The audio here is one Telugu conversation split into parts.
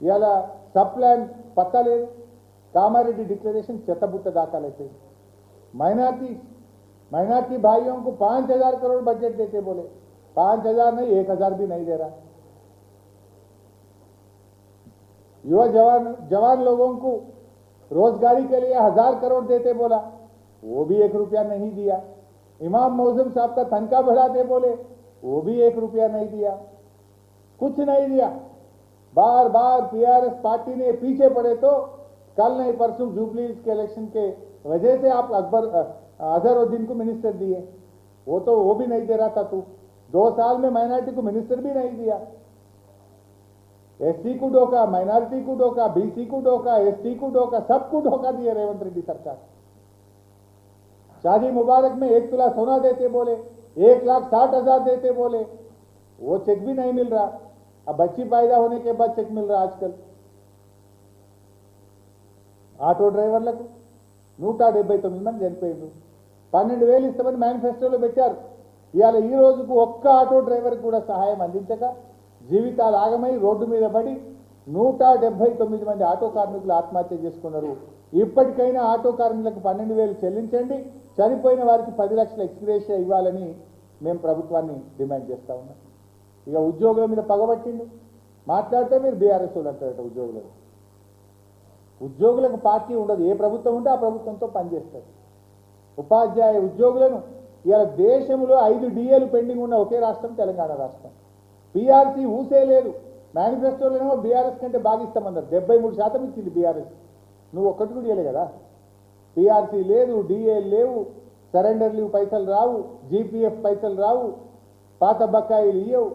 ఇవాళ सब प्लान पत्ता లేదు कामारेड्डी डिक्लेरेशन చెత్తబుట్ట దాఖలైపోయింది माइनॉरिटी भाइयों को 5,000 करोड़ बजट देते बोले 5,000 नहीं 1,000 भी नहीं दे रहा युवा जवान लोगों को रोजगारी के लिए 1,000 करोड़ देते बोला वो भी 1 रुपया नहीं दिया इमाम मौजूम साहब का तनख्वाह बढ़ाते बोले वो भी 1 रुपया नहीं दिया कुछ नहीं दिया बार बार पीआरएस पार्टी ने पीछे पड़े तो कल नहीं परसों जुबली के इलेक्शन के वजह से आप अजहरुद्दीन को मिनिस्टर दिए वो भी नहीं दे रहा था तू 2 साल में माइनॉरिटी को मिनिस्टर भी नहीं दिया एससी को धोखा माइनॉरिटी को धोखा बीसी को धोखा एसटी को धोखा सबको धोखा दिया रेवंत रेड्डी सरकार शादी मुबारक में 1 तोला सोना देते बोले 1,60,000 देते बोले वो चेक भी नहीं मिल रहा अब बच्ची पैदा होने के बाद चेक मिल रहा आजकल ఆటో డ్రైవర్లకు 179 మంది చనిపోయారు 12,000 ఇస్తామని మేనిఫెస్టోలో పెట్టారు ఇవాళ ఈ రోజుకు ఒక్క ఆటో డ్రైవర్కి కూడా సహాయం అందించక జీవితాలు ఆగమై రోడ్డు మీద పడి 179 మంది ఆటో కార్మికులు ఆత్మహత్య చేసుకున్నారు ఇప్పటికైనా ఆటో కార్మికులకు 12,000 చెల్లించండి చనిపోయిన వారికి 10 లక్షల ఎక్స్గ్రేషియా ఇవ్వాలని మేము ప్రభుత్వాన్ని డిమాండ్ చేస్తా ఉన్నాం ఇక ఉద్యోగుల మీద పగబట్టిండు మాట్లాడితే మీరు బీఆర్ఎస్ వాళ్ళు అంటారట ఉద్యోగులకు పార్టీ ఉండదు ఏ ప్రభుత్వం ఉంటే ఆ ప్రభుత్వంతో పనిచేస్తారు ఉపాధ్యాయ ఉద్యోగులను ఇవాళ దేశంలో 5 డిఏలు పెండింగ్ ఉన్న ఒకే రాష్ట్రం తెలంగాణ రాష్ట్రం పీఆర్సీ ఊసే లేదు మేనిఫెస్టోలోనేమో బీఆర్ఎస్ కంటే బాగా ఇస్తామన్నారు 73% ఇచ్చింది బీఆర్ఎస్ నువ్వు ఒక్కటి కూడా ఇవ్వలే కదా పీఆర్సీ లేదు డిఏ లేవు సరెండర్ లీవ్ పైసలు రావు జీపీఎఫ్ పైసలు రావు పాత బకాయిలు ఇవ్వవు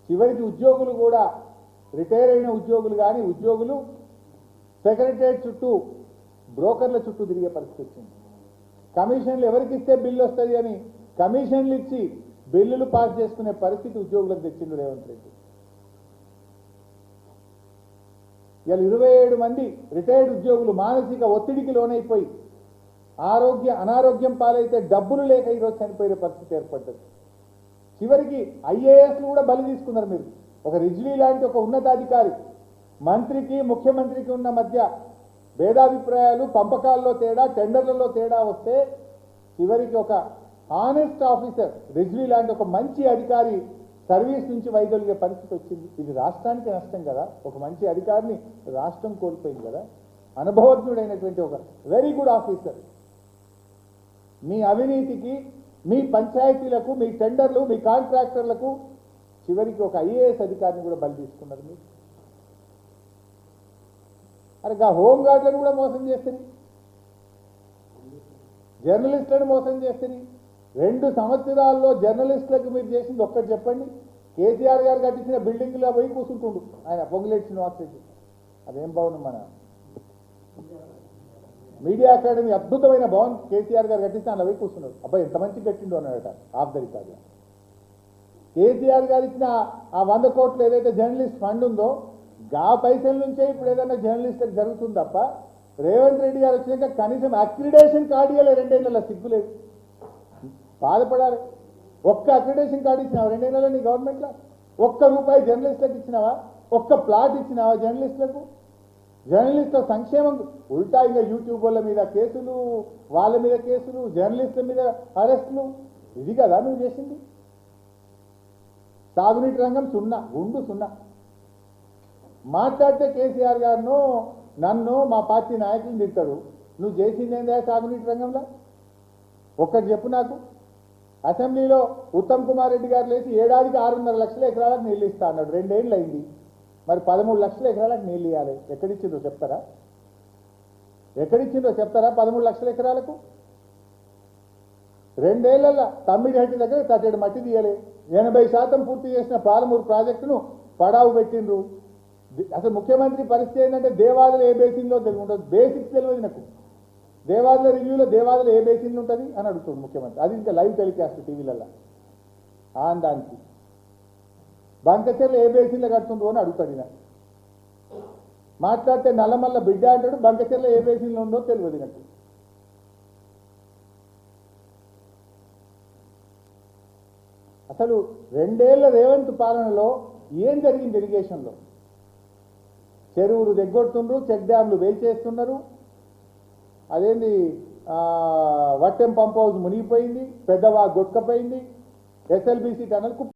చివరికి ఉద్యోగులు కూడా రిటైర్ అయిన ఉద్యోగులు కానీ ఉద్యోగులు సెక్రటరియట్ చుట్టూ బ్రోకర్ల చుట్టూ తిరిగే పరిస్థితి వచ్చింది కమిషన్లు ఎవరికి ఇస్తే బిల్లు వస్తుంది అని కమిషన్లు ఇచ్చి బిల్లులు పాస్ చేసుకునే పరిస్థితి ఉద్యోగులకు తెచ్చిండు రేవంత్ రెడ్డి ఇవాళ 27 మంది రిటైర్డ్ ఉద్యోగులు మానసిక ఒత్తిడికి లోనైపోయి అనారోగ్యం పాలైతే డబ్బులు లేక ఈరోజు చనిపోయే పరిస్థితి ఏర్పడ్డది చివరికి ఐఏఎస్లు కూడా బలి తీసుకున్నారు మీరు ఒక రిజ్వీ లాంటి ఒక ఉన్నతాధికారి మంత్రికి ముఖ్యమంత్రికి ఉన్న మధ్య భేదాభిప్రాయాలు పంపకాల్లో తేడా టెండర్లలో తేడా వస్తే చివరికి ఒక ఆనెస్ట్ ఆఫీసర్ రిజ్వీ లాంటి ఒక మంచి అధికారి సర్వీస్ నుంచి వైదొలిగే పరిస్థితి వచ్చింది ఇది రాష్ట్రానికి నష్టం కదా ఒక మంచి అధికారిని రాష్ట్రం కోల్పోయింది కదా అనుభవజ్ఞుడైనటువంటి ఒక వెరీ గుడ్ ఆఫీసర్ మీ అవినీతికి మీ పంచాయతీలకు మీ టెండర్లు మీ కాంట్రాక్టర్లకు చివరికి ఒక ఐఏఎస్ అధికారిని కూడా బలి తీసుకున్నారు మీరు అరే హోంగార్డులను కూడా మోసం చేస్తుంది జర్నలిస్టులను మోసం చేస్తుంది 2 సంవత్సరాల్లో జర్నలిస్టులకు మీరు చేసింది ఒక్కటి చెప్పండి కేసీఆర్ గారు కట్టించిన బిల్డింగ్లో పోయి కూర్చుంటుండు ఆయన పొంగులేటి శ్రీనివాస్ రెడ్డి అదేం భవనం మన మీడియా అకాడమీ అద్భుతమైన భవన్ కేసీఆర్ గారు కట్టిస్తే అలా పోయి కూర్చున్నారు అబ్బాయి ఎంత మంచి కట్టిండో అన్నాడట ఆఫ్ ద రికార్డు కేసీఆర్ గారు ఇచ్చిన ఆ 100 కోట్లు ఏదైతే జర్నలిస్ట్ ఫండ్ ఉందో గా పైసల నుంచే ఇప్పుడు ఏదైనా జర్నలిస్టులకు జరుగుతుంది తప్ప రేవంత్ రెడ్డి గారు వచ్చినాక కనీసం అక్రిడేషన్ కార్డు ఇవ్వలే 2 ఏళ్ళ సిగ్గులేదు బాధపడాలి ఒక్క అక్రిడేషన్ కార్డు ఇచ్చినావా 2 ఏళ్ళలో నీ గవర్నమెంట్లో ₹1 జర్నలిస్టులకు ఇచ్చినావా ఒక్క ప్లాట్ ఇచ్చినావా జర్నలిస్టులకు జర్నలిస్టుల సంక్షేమం ఉల్టా ఇంకా యూట్యూబ్ వాళ్ళ మీద కేసులు వాళ్ళ మీద కేసులు జర్నలిస్టుల మీద అరెస్టులు ఇది కదా నువ్వు చేసింది సాగునీటి రంగం సున్నా మాట్లాడితే కేసీఆర్ గారిను నన్ను మా పార్టీ నాయకులను తిడతాడు నువ్వు చేసింది ఏందా సాగునీటి రంగంలో ఒక్కటి చెప్పు నాకు అసెంబ్లీలో ఉత్తమ్ కుమార్ రెడ్డి గారు లేచి ఏడాదికి 6.5 లక్షల ఎకరాలకు నీళ్ళు ఇస్తా అన్నాడు 2 ఏళ్ళు అయింది మరి 13 లక్షల ఎకరాలకు నీళ్ళు ఇవ్వాలి ఎక్కడిచ్చిందో చెప్తారా 13 లక్షల ఎకరాలకు 2 ఏళ్లలో తమ్మిడిహట్టి దగ్గర తట్టేడు మట్టి తీయలే 80% పూర్తి చేసిన పాలమూరు ప్రాజెక్టును పడావు పెట్టిండ్రు అసలు ముఖ్యమంత్రి పరిస్థితి ఏంటంటే దేవాదులు ఏ బేసిన్లో ఉంటుంది బేసిక్స్ తెలియదు నాకు దేవాదుల రివ్యూలో దేవాదులు ఏ బేసిన్లు ఉంటుంది అని అడుగుతుంది ముఖ్యమంత్రి అది ఇంకా లైవ్ టెలికాస్ట్ టీవీలలో ఆందానికి బంకచెర్ల ఏ బేసిన్లో కడుతుండ్రు అని అడుగుతాడు ఈయన మాట్లాడితే నల్లమల్ల బిడ్డ అంటాడు బంకచెర్ల ఏ బేసిన్లో ఉందో తెలియదు నాకు అసలు 2 ఏళ్ల రేవంత్ పాలనలో ఏం జరిగింది ఇరిగేషన్లో చెరువులు దిగ్గొడుతుండ్రు, చెక్ డ్యాంలు వేల్చేస్తున్నారు. అదేంది వట్టెం పంప్ హౌస్ మునిగిపోయింది, పెద్దవా గొట్టుకపోయింది, SLBC టనల్